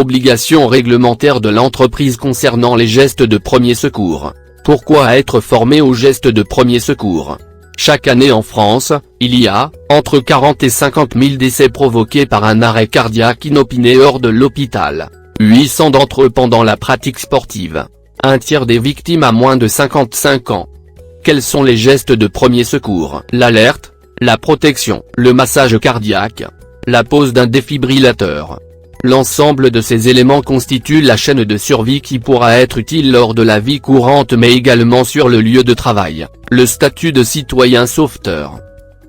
obligation réglementaire de l'entreprise concernant les gestes de premier secours. Pourquoi être formé aux gestes de premier secours? Chaque année en France, il y a, entre 40 et 50 000 décès provoqués par un arrêt cardiaque inopiné hors de l'hôpital. 800 d'entre eux pendant la pratique sportive. Un tiers des victimes a moins de 55 ans. Quels sont les gestes de premier secours? L'alerte, la protection, le massage cardiaque, la pose d'un défibrillateur. L'ensemble de ces éléments constitue la chaîne de survie qui pourra être utile lors de la vie courante mais également sur le lieu de travail. Le statut de citoyen sauveteur.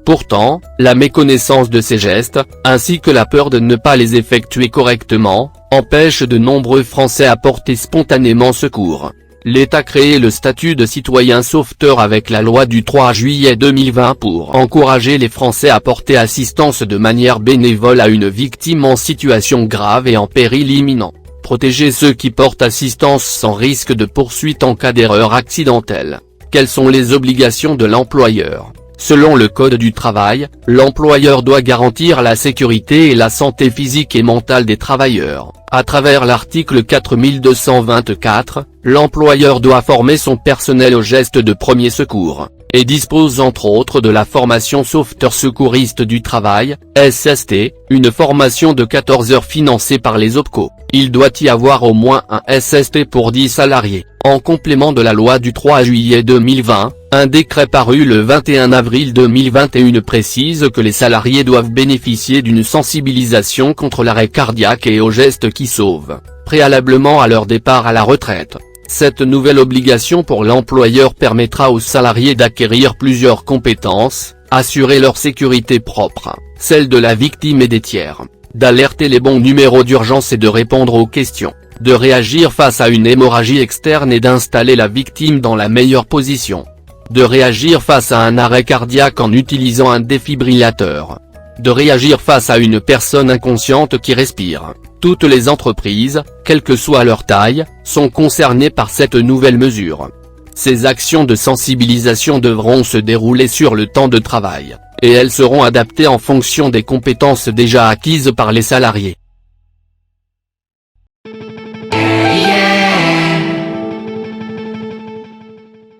Pourtant, la méconnaissance de ces gestes, ainsi que la peur de ne pas les effectuer correctement, empêche de nombreux Français à porter spontanément secours. L'État a créé le statut de citoyen sauveteur avec la loi du 3 juillet 2020 pour encourager les Français à porter assistance de manière bénévole à une victime en situation grave et en péril imminent. Protéger ceux qui portent assistance sans risque de poursuite en cas d'erreur accidentelle. Quelles sont les obligations de l'employeur? Selon le Code du travail, l'employeur doit garantir la sécurité et la santé physique et mentale des travailleurs. À travers l'article 4224, l'employeur doit former son personnel aux gestes de premier secours, et dispose entre autres de la formation sauveteur secouriste du travail, SST, une formation de 14 heures financée par les OPCO. Il doit y avoir au moins un SST pour 10 salariés. En complément de la loi du 3 juillet 2020, un décret paru le 21 avril 2021 précise que les salariés doivent bénéficier d'une sensibilisation contre l'arrêt cardiaque et aux gestes qui sauvent, préalablement à leur départ à la retraite. Cette nouvelle obligation pour l'employeur permettra aux salariés d'acquérir plusieurs compétences, assurer leur sécurité propre, celle de la victime et des tiers, d'alerter les bons numéros d'urgence et de répondre aux questions, de réagir face à une hémorragie externe et d'installer la victime dans la meilleure position, de réagir face à un arrêt cardiaque en utilisant un défibrillateur, de réagir face à une personne inconsciente qui respire. Toutes les entreprises, quelle que soit leur taille, sont concernées par cette nouvelle mesure. Ces actions de sensibilisation devront se dérouler sur le temps de travail, et elles seront adaptées en fonction des compétences déjà acquises par les salariés.